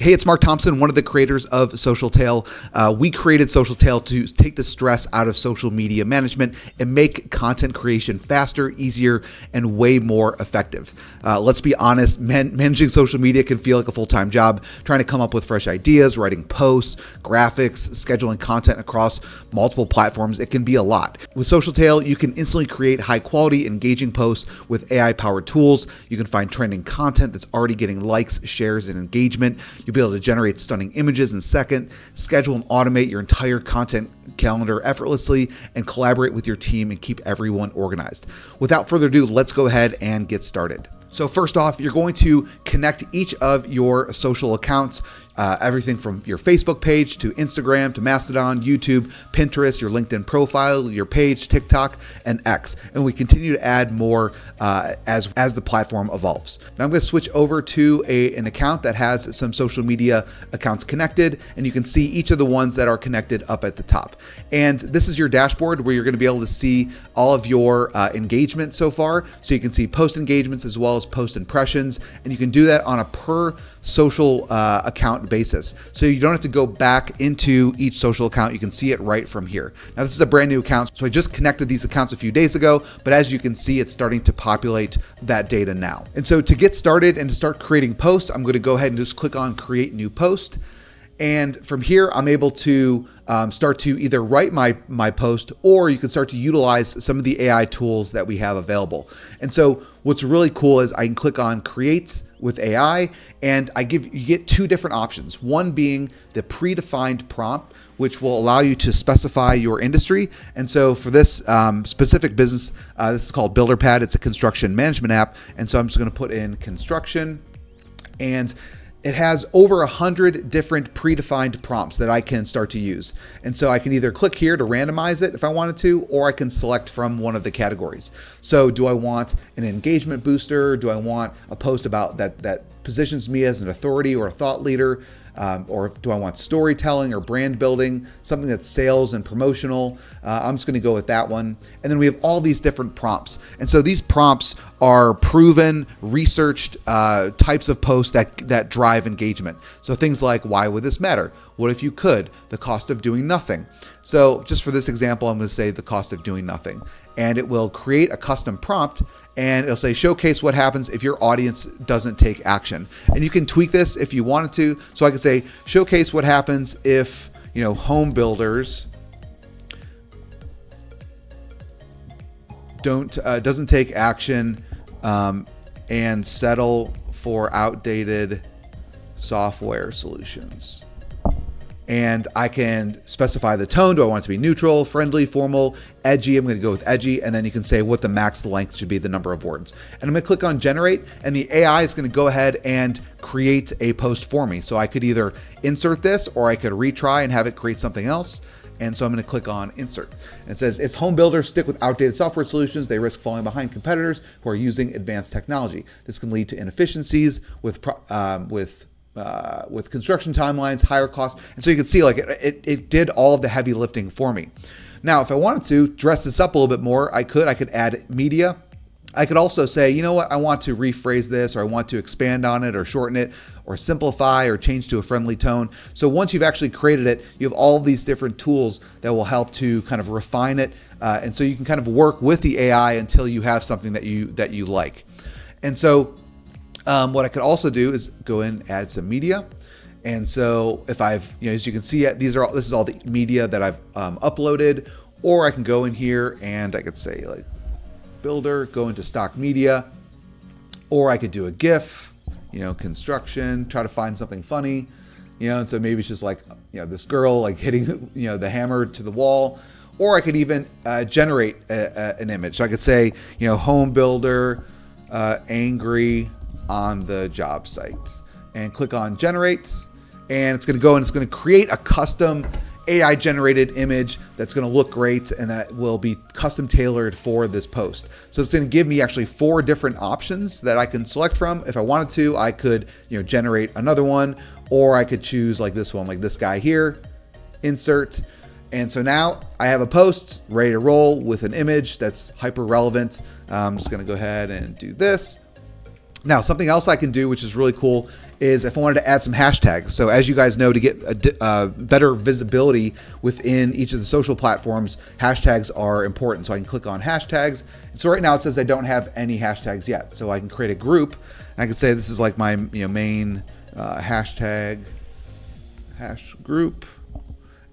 Hey, it's Mark Thompson, one of the creators of SocialTale. We created SocialTale to take the stress out of social media management and make content creation faster, easier, and way more effective. Let's be honest, managing social media can feel like a full-time job. Trying to come up with fresh ideas, writing posts, graphics, scheduling content across multiple platforms, it can be a lot. With SocialTale, you can instantly create high-quality, engaging posts with AI-powered tools. You can find trending content that's already getting likes, shares, and engagement. You'll be able to generate stunning images in seconds, schedule and automate your entire content calendar effortlessly, and collaborate with your team and keep everyone organized. Without further ado, let's go ahead and get started. So first off, you're going to connect each of your social accounts, everything from your Facebook page to Instagram to Mastodon, YouTube, Pinterest, your LinkedIn profile, your page, TikTok, and X. And we continue to add more as the platform evolves. Now I'm going to switch over to an account that has some social media accounts connected, and you can see each of the ones that are connected up at the top. And this is your dashboard where you're going to be able to see all of your engagement so far. So you can see post engagements as well as post impressions, and you can do that on a per social account basis. So you don't have to go back into each social account. You can see it right from here. Now this is a brand new account. So I just connected these accounts a few days ago, but as you can see, it's starting to populate that data now. And so to get started and to start creating posts, I'm going to go ahead and just click on create new post. And from here, I'm able to start to either write my post, or you can start to utilize some of the AI tools that we have available. And so what's really cool is I can click on create with AI, and you get two different options. One being the predefined prompt, which will allow you to specify your industry. And so for this specific business, this is called BuilderPad. It's a construction management app. And so I'm just going to put in construction, and it has over 100 different predefined prompts that I can start to use. And so I can either click here to randomize it if I wanted to, or I can select from one of the categories. So do I want an engagement booster? Do I want a post about that positions me as an authority or a thought leader? Or do I want storytelling or brand building, something that's sales and promotional? I'm just going to go with that one. And then we have all these different prompts. And so these prompts are proven, researched types of posts that drive engagement. So things like, why would this matter? What if you could? The cost of doing nothing. So just for this example, I'm going to say the cost of doing nothing. And it will create a custom prompt, and it'll say showcase what happens if your audience doesn't take action. And you can tweak this if you wanted to. So I could say showcase what happens if, home builders doesn't take action and settle for outdated software solutions. And I can specify the tone. Do I want it to be neutral, friendly, formal, edgy? I'm going to go with edgy. And then you can say what the max length should be, the number of words. And I'm going to click on generate, and the AI is going to go ahead and create a post for me. So I could either insert this, or I could retry and have it create something else. And so I'm going to click on insert. And it says, if home builders stick with outdated software solutions, they risk falling behind competitors who are using advanced technology. This can lead to inefficiencies with construction timelines, higher costs. And so you can see it did all of the heavy lifting for me. Now, if I wanted to dress this up a little bit more, I could add media. I could also say, you know what, I want to rephrase this, or I want to expand on it, or shorten it, or simplify, or change to a friendly tone. So once you've actually created it, you have all of these different tools that will help to kind of refine it. And so you can kind of work with the AI until you have something that you like. And so what I could also do is go in and add some media. And so if I've, as you can see, this is all the media that I've uploaded, or I can go in here and I could say like builder, go into stock media, or I could do a GIF, construction, try to find something funny, and so maybe it's just like, this girl like hitting, the hammer to the wall, or I could even generate an image. So I could say, home builder, angry on the job site, and click on generate, and it's going to go and it's going to create a custom AI generated image that's going to look great, and that will be custom tailored for this post. So it's going to give me actually 4 different options that I can select from. If I wanted to, I could generate another one, or I could choose like this one, like this guy here, insert. And so now I have a post ready to roll with an image that's hyper relevant. I'm just going to go ahead and do this. Now, something else I can do, which is really cool, is if I wanted to add some hashtags. So as you guys know, to get better visibility within each of the social platforms, hashtags are important. So I can click on hashtags. So right now it says I don't have any hashtags yet. So I can create a group. I can say this is like my main hashtag hash group.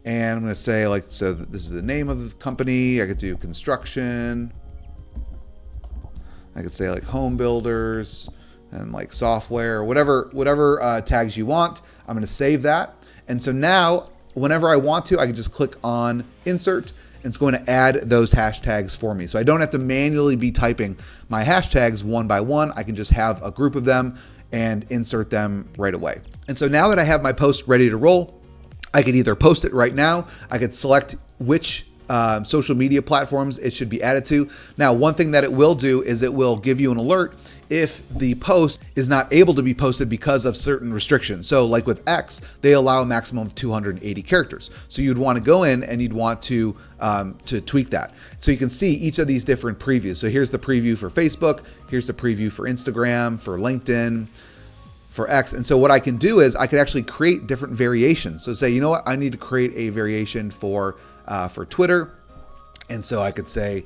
And I'm going to say like, so this is the name of the company. I could do construction. I could say like home builders and like software, whatever tags you want. I'm going to save that. And so now whenever I want to, I can just click on insert and it's going to add those hashtags for me. So I don't have to manually be typing my hashtags one by one. I can just have a group of them and insert them right away. And so now that I have my post ready to roll, I could either post it right now. I could select which social media platforms it should be added to. Now, one thing that it will do is it will give you an alert if the post is not able to be posted because of certain restrictions. So like with X, they allow a maximum of 280 characters. So you'd want to go in and you'd want to tweak that. So you can see each of these different previews. So here's the preview for Facebook. Here's the preview for Instagram, for LinkedIn, for X. And so what I can do is I could actually create different variations. So say, you know what, I need to create a variation for Twitter. And so I could say,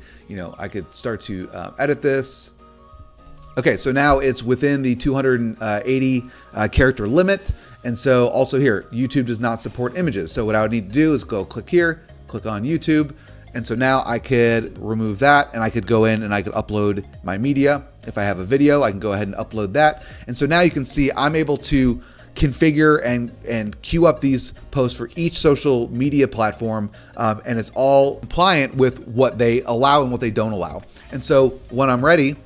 I could start to edit this. Okay, so now it's within the 280 character limit. And so also here, YouTube does not support images. So what I would need to do is go click here, click on YouTube. And so now I could remove that and I could go in and I could upload my media. If I have a video, I can go ahead and upload that. And so now you can see I'm able to configure and queue up these posts for each social media platform. And it's all compliant with what they allow and what they don't allow. And so when I'm ready,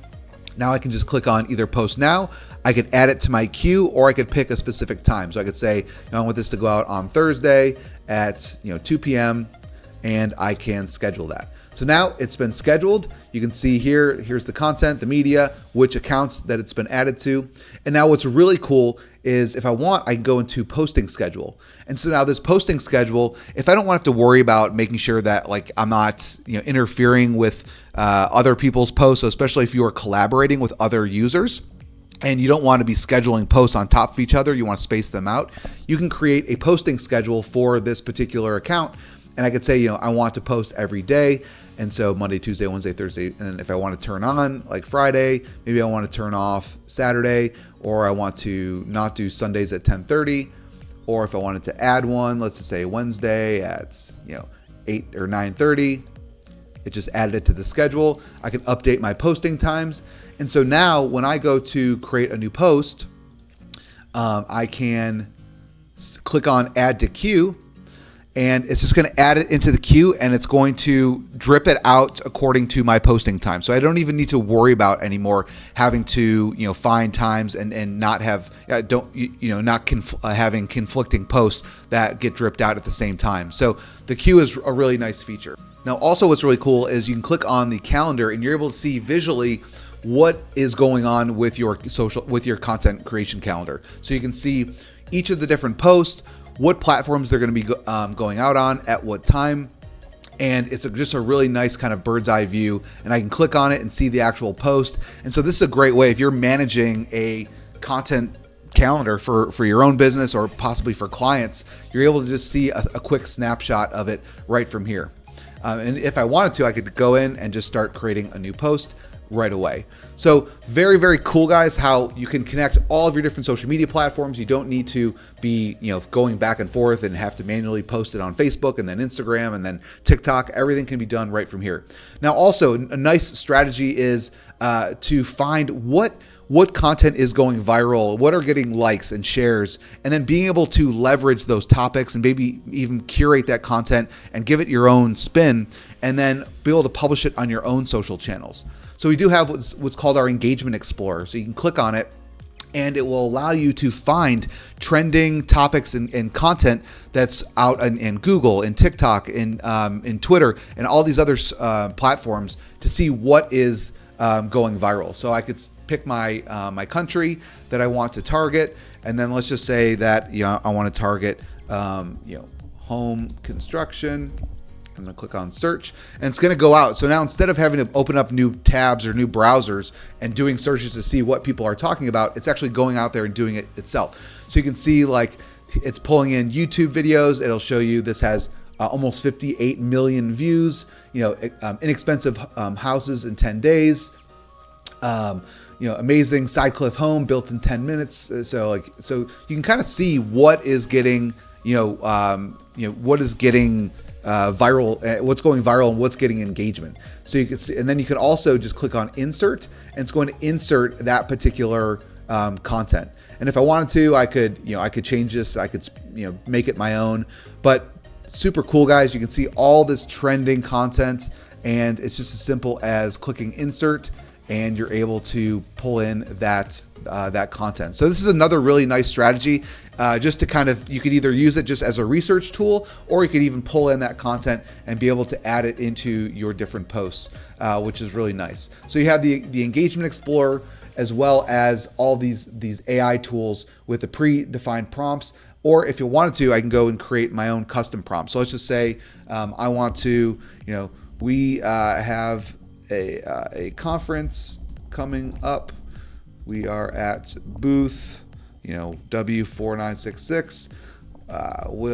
now I can just click on either post now, I could add it to my queue, or I could pick a specific time. So I could say, I want this to go out on Thursday at 2 p.m. and I can schedule that. So now it's been scheduled. You can see here's the content, the media, which accounts that it's been added to. And now what's really cool is if I want, I can go into posting schedule. And so now this posting schedule, if I don't want to have to worry about making sure that like I'm not interfering with other people's posts, so especially if you are collaborating with other users, and you don't want to be scheduling posts on top of each other, you want to space them out, you can create a posting schedule for this particular account. And I could say, I want to post every day. And so Monday, Tuesday, Wednesday, Thursday. And if I want to turn on like Friday, maybe I want to turn off Saturday, or I want to not do Sundays at 10:30. Or if I wanted to add one, let's just say Wednesday at 8 or 9:30. It just added it to the schedule. I can update my posting times. And so now when I go to create a new post, I can click on add to queue. And it's just going to add it into the queue, and it's going to drip it out according to my posting time. So I don't even need to worry about anymore having to find times and not have having conflicting posts that get dripped out at the same time. So the queue is a really nice feature. Now also what's really cool is you can click on the calendar and you're able to see visually what is going on with your content creation calendar. So you can see each of the different posts, what platforms they're going to be going out on at what time. And it's just a really nice kind of bird's eye view, and I can click on it and see the actual post. And so this is a great way if you're managing a content calendar for your own business or possibly for clients, you're able to just see a quick snapshot of it right from here. And if I wanted to, I could go in and just start creating a new post right away. So very, very cool, guys, how you can connect all of your different social media platforms. You don't need to be, going back and forth and have to manually post it on Facebook and then Instagram and then TikTok. Everything can be done right from here. Now, also a nice strategy is to find what content is going viral, what are getting likes and shares, and then being able to leverage those topics and maybe even curate that content and give it your own spin, and then be able to publish it on your own social channels. So we do have what's called our Engagement Explorer. So you can click on it and it will allow you to find trending topics and content that's out in Google, in TikTok, in Twitter, and all these other platforms to see what is going viral. So I could pick my country that I want to target, and then let's just say that I want to target home construction, I'm going to click on search, and it's going to go out. So now instead of having to open up new tabs or new browsers and doing searches to see what people are talking about, it's actually going out there and doing it itself. So you can see like it's pulling in YouTube videos. It'll show you this has almost 58 million views, inexpensive houses in 10 days, amazing side cliff home built in 10 minutes. So you can kind of see what is getting, what is getting viral, what's going viral and what's getting engagement. So you can see, and then you can also just click on insert, and it's going to insert that particular content. And if I wanted to, I could change this. I could, make it my own, but super cool, guys. You can see all this trending content, and it's just as simple as clicking insert, and you're able to pull in that content. So this is another really nice strategy, just to kind of, you could either use it just as a research tool, or you could even pull in that content and be able to add it into your different posts, which is really nice. So you have the Engagement Explorer, as well as all these AI tools with the predefined prompts. Or if you wanted to, I can go and create my own custom prompt. So let's just say I want to, we have a conference coming up. We are at booth, W4966. We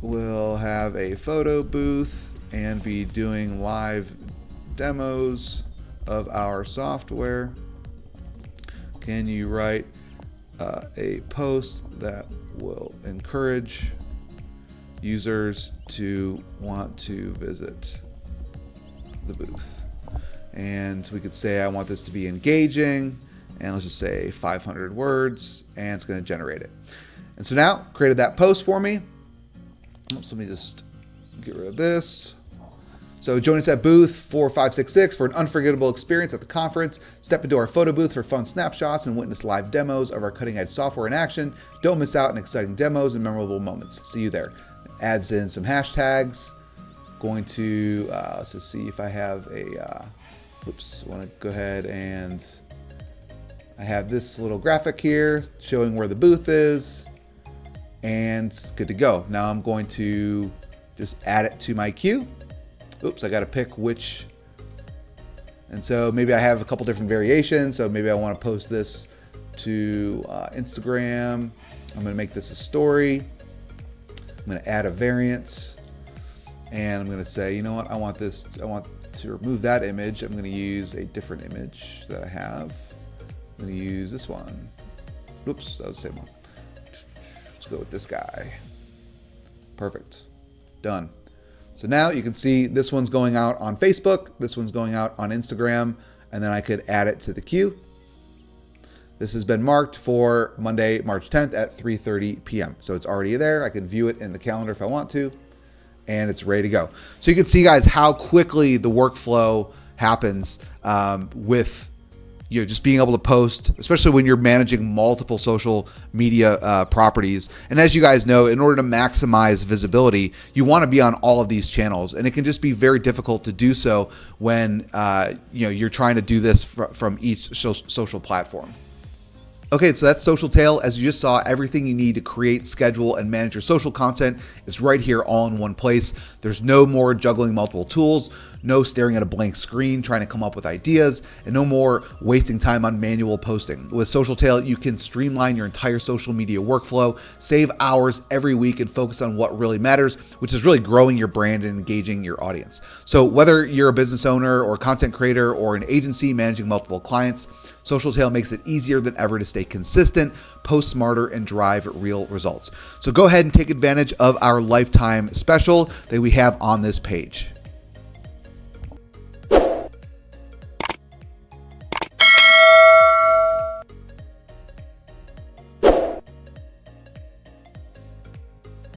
will have a photo booth and be doing live demos of our software. Can you write a post that will encourage users to want to visit the booth? And we could say I want this to be engaging, and let's just say 500 words, and it's going to generate it. And so now created that post for me. Oops, let me just get rid of this. So join us at booth 4566 for an unforgettable experience at the conference. Step into our photo booth for fun snapshots and witness live demos of our cutting-edge software in action. Don't miss out on exciting demos and memorable moments. See you there. Adds in some hashtags. Going to, let's just see if I have a, I want to go ahead and I have this little graphic here showing where the booth is, and good to go. Now I'm going to just add it to my queue. Oops, I got to pick which. And so maybe I have a couple different variations. So maybe I want to post this to Instagram. I'm going to make this a story. I'm going to add a variance, and I'm going to say, you know what? I want to remove that image. I'm going to use a different image that I have. I'm going to use this one. Oops, that was the same one. Let's go with this guy. Perfect. Done. So now you can see this one's going out on Facebook, this one's going out on Instagram, and then I could add it to the queue. This has been marked for Monday, March 10th at 3:30 p.m. So it's already there. I can view it in the calendar if I want to, and it's ready to go. So you can see, guys, how quickly the workflow happens with just being able to post, especially when you're managing multiple social media properties. And as you guys know, in order to maximize visibility, you want to be on all of these channels, and it can just be very difficult to do so when you're trying to do this from each social platform. Okay, so that's SocialTale. As you just saw, everything you need to create, schedule, and manage your social content is right here all in one place. There's no more juggling multiple tools, no staring at a blank screen trying to come up with ideas, and no more wasting time on manual posting. With SocialTale, you can streamline your entire social media workflow, save hours every week, and focus on what really matters, which is really growing your brand and engaging your audience. So whether you're a business owner or content creator or an agency managing multiple clients, SocialTale makes it easier than ever to stay consistent, post smarter, and drive real results. So go ahead and take advantage of our lifetime special that we have on this page.